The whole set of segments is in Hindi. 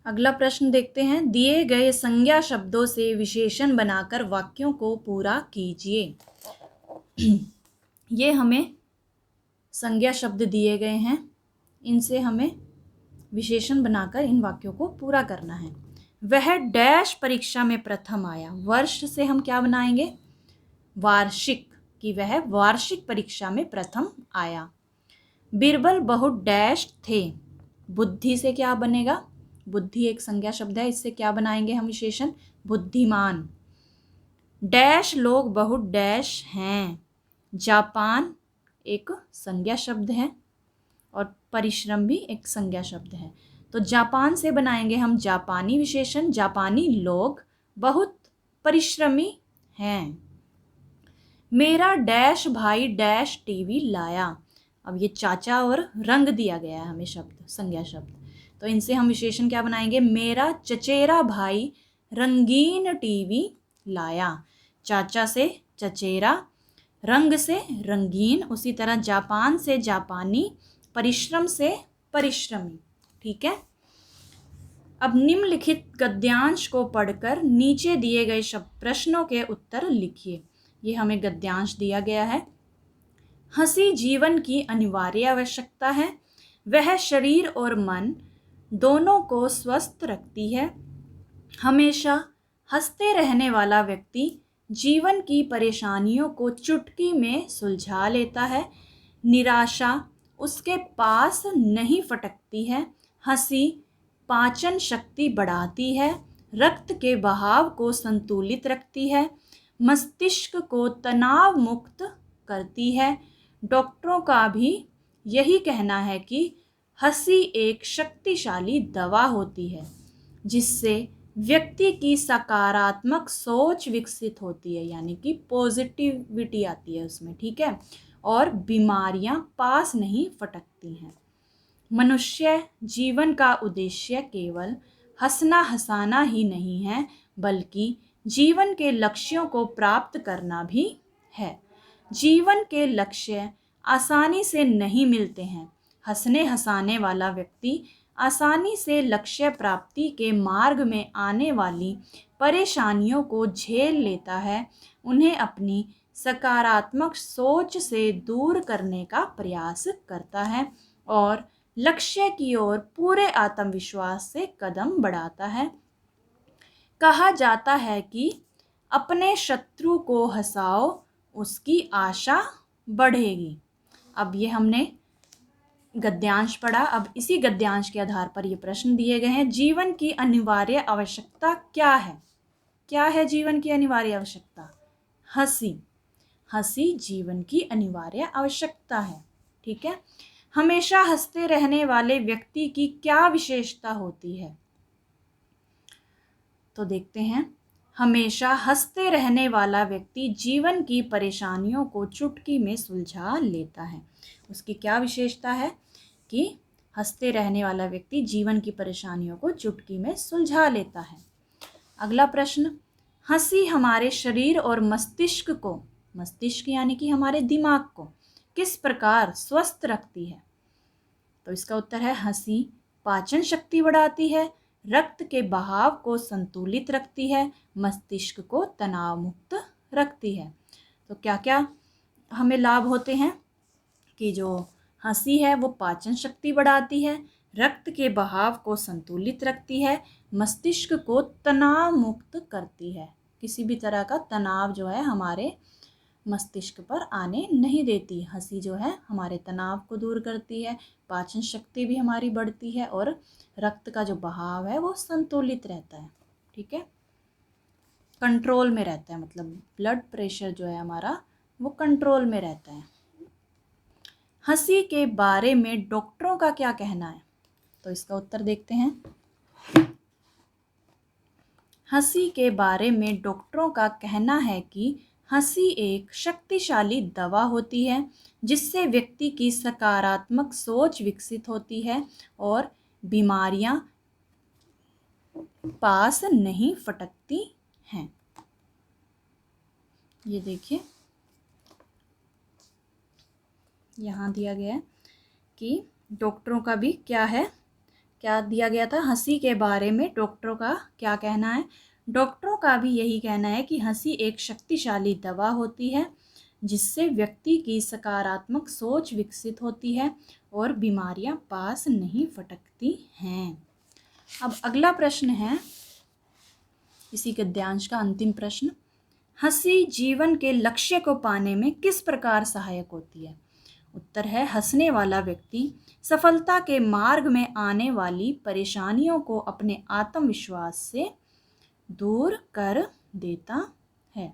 अगला प्रश्न देखते हैं। दिए गए संज्ञा शब्दों से विशेषण बनाकर वाक्यों को पूरा कीजिए। ये हमें संज्ञा शब्द दिए गए हैं, इनसे हमें विशेषण बनाकर इन वाक्यों को पूरा करना है। वह डैश परीक्षा में प्रथम आया। वर्ष से हम क्या बनाएंगे? वार्षिक, कि वह वार्षिक परीक्षा में प्रथम आया। बीरबल बहुत डैश थे। बुद्धि से क्या बनेगा? बुद्धि एक संज्ञा शब्द है, इससे क्या बनाएंगे हम विशेषण? बुद्धिमान। डैश लोग बहुत डैश हैं। जापान एक संज्ञा शब्द है और परिश्रम भी एक संज्ञा शब्द है, तो जापान से बनाएंगे हम जापानी विशेषण। जापानी लोग बहुत परिश्रमी हैं। मेरा डैश भाई डैश टीवी लाया। अब ये चाचा और रंग दिया गया है हमें शब्द, संज्ञा शब्द, तो इनसे हम विशेषण क्या बनाएंगे? मेरा चचेरा भाई रंगीन टीवी लाया। चाचा से चचेरा, रंग से रंगीन, उसी तरह जापान से जापानी, परिश्रम से परिश्रमी। ठीक है। अब निम्नलिखित गद्यांश को पढ़कर नीचे दिए गए प्रश्नों के उत्तर लिखिए। ये हमें गद्यांश दिया गया है। हंसी जीवन की अनिवार्य आवश्यकता है। वह शरीर और मन दोनों को स्वस्थ रखती है। हमेशा हंसते रहने वाला व्यक्ति जीवन की परेशानियों को चुटकी में सुलझा लेता है। निराशा उसके पास नहीं फटकती है। हंसी पाचन शक्ति बढ़ाती है, रक्त के बहाव को संतुलित रखती है, मस्तिष्क को तनाव मुक्त करती है। डॉक्टरों का भी यही कहना है कि हंसी एक शक्तिशाली दवा होती है, जिससे व्यक्ति की सकारात्मक सोच विकसित होती है, यानी कि पॉजिटिविटी आती है उसमें। ठीक है। और बीमारियां पास नहीं फटकती हैं। मनुष्य जीवन का उद्देश्य केवल हंसना हंसाना ही नहीं है, बल्कि जीवन के लक्ष्यों को प्राप्त करना भी है। जीवन के लक्ष्य आसानी से नहीं मिलते हैं। हंसने हंसाने वाला व्यक्ति आसानी से लक्ष्य प्राप्ति के मार्ग में आने वाली परेशानियों को झेल लेता है, उन्हें अपनी सकारात्मक सोच से दूर करने का प्रयास करता है और लक्ष्य की ओर पूरे आत्मविश्वास से कदम बढ़ाता है। कहा जाता है कि अपने शत्रु को हंसाओ, उसकी आशा बढ़ेगी। अब ये हमने गद्यांश पढ़ा। अब इसी गद्यांश के आधार पर ये प्रश्न दिए गए हैं। जीवन की अनिवार्य आवश्यकता क्या है? क्या है जीवन की अनिवार्य आवश्यकता? हंसी। हंसी जीवन की अनिवार्य आवश्यकता है। ठीक है। हमेशा हंसते रहने वाले व्यक्ति की क्या विशेषता होती है? तो देखते हैं। हमेशा हंसते रहने वाला व्यक्ति जीवन की परेशानियों को चुटकी में सुलझा लेता है। उसकी क्या विशेषता है? कि हंसते रहने वाला व्यक्ति जीवन की परेशानियों को चुटकी में सुलझा लेता है। अगला प्रश्न। हंसी हमारे शरीर और मस्तिष्क को, मस्तिष्क यानी कि हमारे दिमाग को, किस प्रकार स्वस्थ रखती है? तो इसका उत्तर है हंसी पाचन शक्ति बढ़ाती है, रक्त के बहाव को संतुलित रखती है, मस्तिष्क को तनाव मुक्त रखती है। तो क्या क्या हमें लाभ होते हैं? कि जो हंसी है वो पाचन शक्ति बढ़ाती है, रक्त के बहाव को संतुलित रखती है, मस्तिष्क को तनाव मुक्त करती है। किसी भी तरह का तनाव जो है हमारे मस्तिष्क पर आने नहीं देती। हंसी जो है हमारे तनाव को दूर करती है, पाचन शक्ति भी हमारी बढ़ती है और रक्त का जो बहाव है वो संतुलित रहता है। ठीक है। कंट्रोल में रहता है, मतलब ब्लड प्रेशर जो है हमारा वो कंट्रोल में रहता है। हंसी के बारे में डॉक्टरों का क्या कहना है? तो इसका उत्तर देखते हैं। हंसी के बारे में डॉक्टरों का कहना है कि हंसी एक शक्तिशाली दवा होती है, जिससे व्यक्ति की सकारात्मक सोच विकसित होती है और बीमारियां पास नहीं फटकती हैं। ये देखिए यहाँ दिया गया है कि डॉक्टरों का भी क्या है क्या दिया गया था? हंसी के बारे में डॉक्टरों का क्या कहना है? डॉक्टरों का भी यही कहना है कि हंसी एक शक्तिशाली दवा होती है जिससे व्यक्ति की सकारात्मक सोच विकसित होती है और बीमारियां पास नहीं फटकती हैं। अब अगला प्रश्न है इसी गद्यांश का अंतिम प्रश्न। हंसी जीवन के लक्ष्य को पाने में किस प्रकार सहायक होती है? उत्तर है हंसने वाला व्यक्ति सफलता के मार्ग में आने वाली परेशानियों को अपने आत्मविश्वास से दूर कर देता है।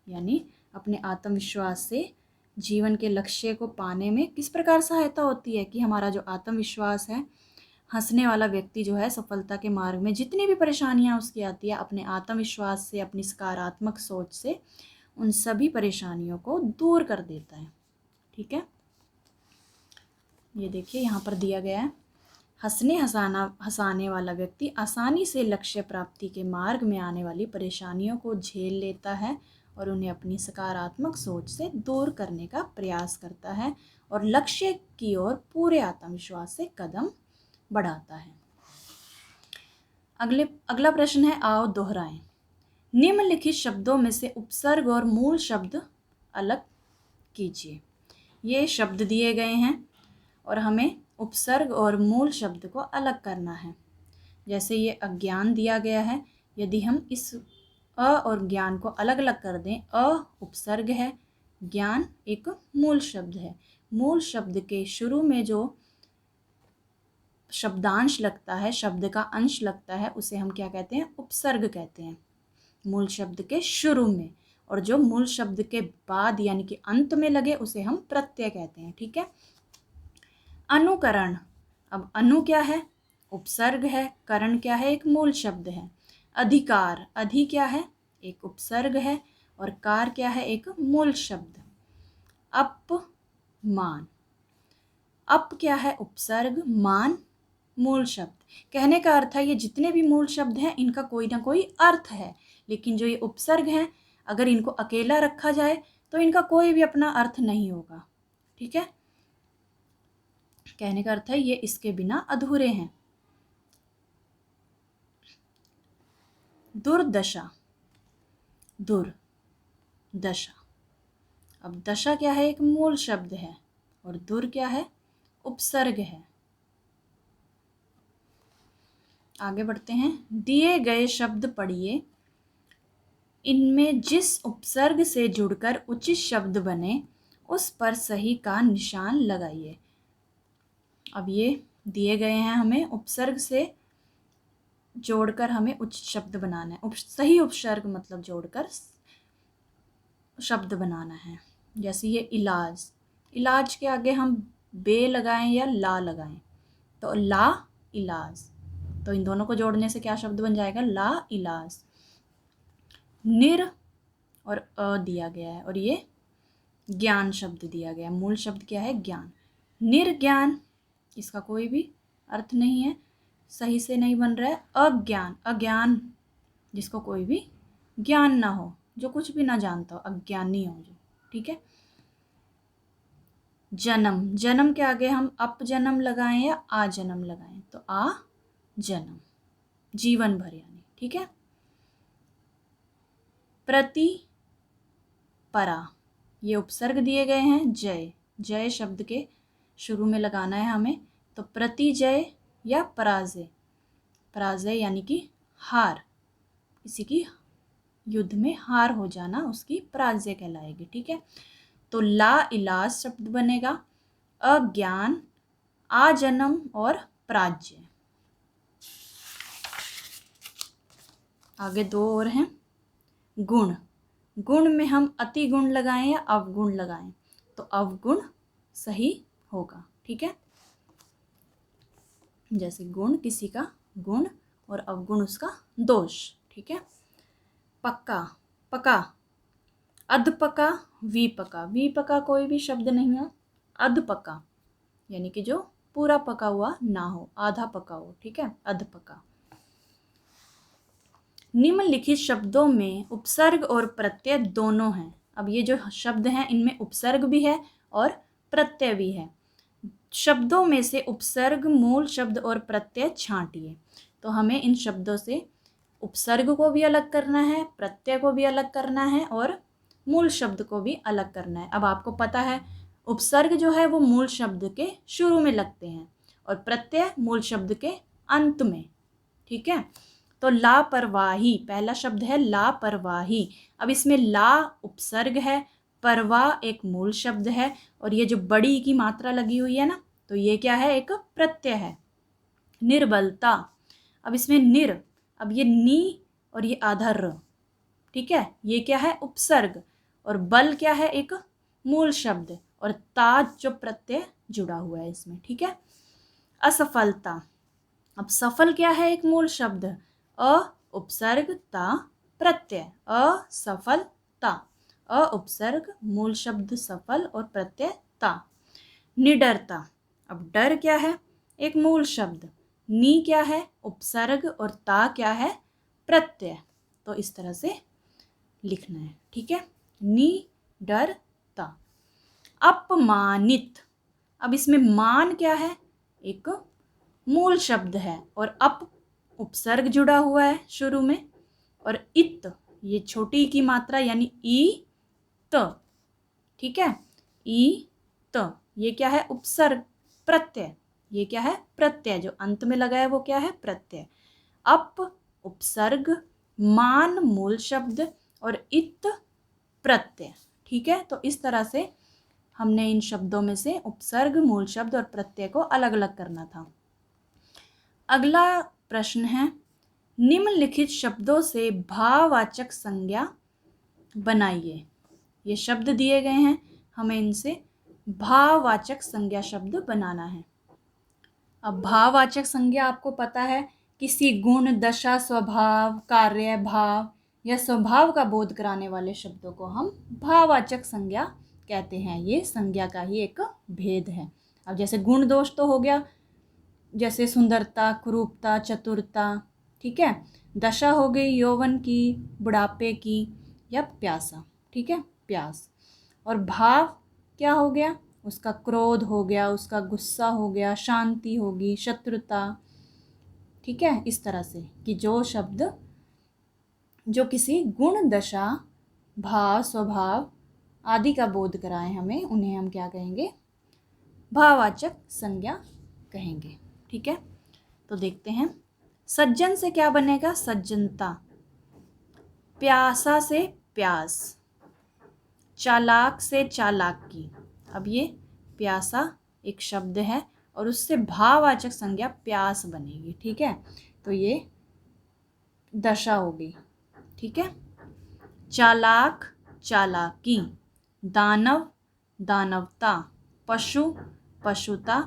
यानी अपने आत्मविश्वास से जीवन के लक्ष्य को पाने में किस प्रकार सहायता होती है कि हमारा जो आत्मविश्वास है, हंसने वाला व्यक्ति जो है सफलता के मार्ग में जितनी भी परेशानियां उसकी आती है, अपने आत्मविश्वास से, अपनी सकारात्मक सोच से उन सभी परेशानियों को दूर कर देता है। ठीक है, ये देखिए यहाँ पर दिया गया है, हंसाने वाला व्यक्ति आसानी से लक्ष्य प्राप्ति के मार्ग में आने वाली परेशानियों को झेल लेता है और उन्हें अपनी सकारात्मक सोच से दूर करने का प्रयास करता है और लक्ष्य की ओर पूरे आत्मविश्वास से कदम बढ़ाता है। अगला प्रश्न है, आओ दोहराएं। निम्नलिखित शब्दों में से उपसर्ग और मूल शब्द अलग कीजिए। ये शब्द दिए गए हैं और हमें उपसर्ग और मूल शब्द को अलग करना है। जैसे ये अज्ञान दिया गया है, यदि हम इस अ और ज्ञान को अलग अलग कर दें, अ उपसर्ग है, ज्ञान एक मूल शब्द है। मूल शब्द के शुरू में जो शब्दांश लगता है, शब्द का अंश लगता है, उसे हम क्या कहते हैं? उपसर्ग कहते हैं, मूल शब्द के शुरू में। और जो मूल शब्द के बाद यानी कि अंत में लगे उसे हम प्रत्यय कहते हैं। ठीक है, अनुकरण। अब अनु क्या है? उपसर्ग है। करण क्या है? एक मूल शब्द है। अधिकार, अधि क्या है? एक उपसर्ग है। और कार क्या है? एक मूल शब्द। अपमान, अप क्या है? उपसर्ग, मान मूल शब्द। कहने का अर्थ है ये जितने भी मूल शब्द हैं इनका कोई ना कोई अर्थ है, लेकिन जो ये उपसर्ग हैं अगर इनको अकेला रखा जाए तो इनका कोई भी अपना अर्थ नहीं होगा। ठीक है, कहने का अर्थ है ये इसके बिना अधूरे हैं। दुर्दशा, दुर्दशा। अब दशा क्या है? एक मूल शब्द है और दुर क्या है? उपसर्ग है। आगे बढ़ते हैं। दिए गए शब्द पढ़िए, इनमें जिस उपसर्ग से जुड़कर उचित शब्द बने उस पर सही का निशान लगाइए। अब ये दिए गए हैं, हमें उपसर्ग से जोड़कर हमें उचित शब्द बनाना है। सही उपसर्ग मतलब जोड़कर शब्द बनाना है। जैसे ये इलाज, इलाज के आगे हम बे लगाएं या ला लगाएं, तो ला इलाज, तो इन दोनों को जोड़ने से क्या शब्द बन जाएगा? ला इलाज। निर और अ दिया गया है और ये ज्ञान शब्द दिया गया है। मूल शब्द क्या है? ज्ञान। निर्ज्ञान, इसका कोई भी अर्थ नहीं है, सही से नहीं बन रहा है। अज्ञान, अज्ञान जिसको कोई भी ज्ञान ना हो, जो कुछ भी ना जानता हो, अज्ञानी हो जो। ठीक है, जन्म, जन्म के आगे हम अप जन्म लगाएं या आ जन्म लगाएं, तो आ जन्म, जीवन भर यानी। ठीक है, प्रति परा, ये उपसर्ग दिए गए हैं। जय, जय शब्द के शुरू में लगाना है हमें, तो प्रतिजय या पराजय, पराजय यानी कि हार, किसी की युद्ध में हार हो जाना उसकी पराजय कहलाएगी। ठीक है, तो ला इलाज शब्द बनेगा, अज्ञान, आजन्म और प्राज्य। आगे दो और हैं। गुण, गुण में हम अति गुण लगाएं या अवगुण लगाएं, तो अवगुण सही होगा। ठीक है, जैसे गुण किसी का गुण और अवगुण उसका दोष। ठीक है, पक्का, पका, अधपका, विपका, विपका कोई भी शब्द नहीं है। अधपका यानी कि जो पूरा पका हुआ ना हो, आधा पका हो। ठीक है, अधपका। निम्नलिखित शब्दों में उपसर्ग और प्रत्यय दोनों हैं। अब ये जो शब्द हैं इनमें उपसर्ग भी है और प्रत्यय भी है। शब्दों में से उपसर्ग, मूल शब्द और प्रत्यय छांटिए। तो हमें इन शब्दों से उपसर्ग को भी अलग करना है, प्रत्यय को भी अलग करना है और मूल शब्द को भी अलग करना है। अब आपको पता है उपसर्ग जो है वो मूल शब्द के शुरू में लगते हैं और प्रत्यय मूल शब्द के अंत में। ठीक है, तो लापरवाही पहला शब्द है लापरवाही। अब इसमें ला उपसर्ग है, परवाह एक मूल शब्द है और ये जो बड़ी की मात्रा लगी हुई है ना, तो ये क्या है, एक प्रत्यय है। निर्बलता, अब इसमें निर, अब ये नी और ये आधा र, ठीक है, ये क्या है, उपसर्ग, और बल क्या है, एक मूल शब्द, और ताज जो प्रत्यय जुड़ा हुआ है इसमें। ठीक है, असफलता, अब सफल क्या है, एक मूल शब्द, अ उपसर्ग ता प्रत्यय, असफलता, अ उपसर्ग मूल शब्द सफल और प्रत्यय ता। निडरता, अब डर क्या है, एक मूल शब्द, नी क्या है, उपसर्ग, और ता क्या है, प्रत्यय। तो इस तरह से लिखना है। ठीक है, नी डर ता। अपमानित, अब इसमें मान क्या है, एक मूल शब्द है और अप उपसर्ग जुड़ा हुआ है शुरू में, और इत ये छोटी की मात्रा यानी ई त। ठीक है, ई त ये क्या है, उपसर्ग प्रत्यय, ये क्या है, प्रत्यय, जो अंत में लगा है वो क्या है, प्रत्यय। अप उपसर्ग, मान मूल शब्द और इत प्रत्यय। ठीक है, तो इस तरह से हमने इन शब्दों में से उपसर्ग, मूल शब्द और प्रत्यय को अलग अलग करना था। अगला प्रश्न है, निम्नलिखित शब्दों से भाववाचक संज्ञा बनाइए। ये शब्द दिए गए हैं, हमें इनसे भाववाचक संज्ञा शब्द बनाना है। अब भाववाचक संज्ञा आपको पता है, किसी गुण, दशा, स्वभाव, कार्य, भाव या स्वभाव का बोध कराने वाले शब्दों को हम भाववाचक संज्ञा कहते हैं। ये संज्ञा का ही एक भेद है। अब जैसे गुण दोष तो हो गया, जैसे सुंदरता, कुरूपता, चतुरता। ठीक है, दशा हो गई यौवन की, बुढ़ापे की, या प्यासा। ठीक है, प्यास। और भाव क्या हो गया, उसका क्रोध हो गया, उसका गुस्सा हो गया, शांति होगी, शत्रुता। ठीक है, इस तरह से कि जो शब्द जो किसी गुण, दशा, भाव, स्वभाव आदि का बोध कराएं हमें, उन्हें हम क्या कहेंगे, भाववाचक संज्ञा कहेंगे। ठीक है, तो देखते हैं, सज्जन से क्या बनेगा, सज्जनता। प्यासा से प्यास, चालाक से चालाकी। अब ये प्यासा एक शब्द है और उससे भाववाचक संज्ञा प्यास बनेगी। ठीक है, तो ये दशा होगी। ठीक है, चालाक चालाकी, दानव दानवता, पशु पशुता,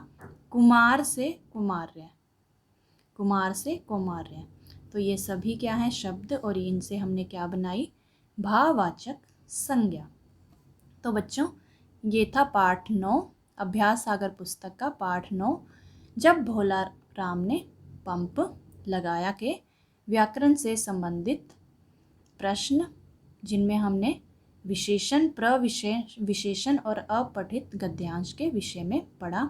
कुमार से कुमार्य, कुमार से कौमार्य। तो ये सभी क्या हैं, शब्द, और इनसे हमने क्या बनाई, भाववाचक संज्ञा। तो बच्चों, ये था पाठ 9, अभ्यास सागर पुस्तक का पाठ 9, जब भोला राम ने पंप लगाया के व्याकरण से संबंधित प्रश्न, जिनमें हमने विशेषण, विशेषण और अपठित गद्यांश के विषय में पढ़ा।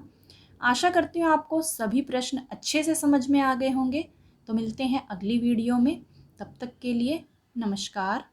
आशा करती हूँ आपको सभी प्रश्न अच्छे से समझ में आ गए होंगे। तो मिलते हैं अगली वीडियो में, तब तक के लिए नमस्कार।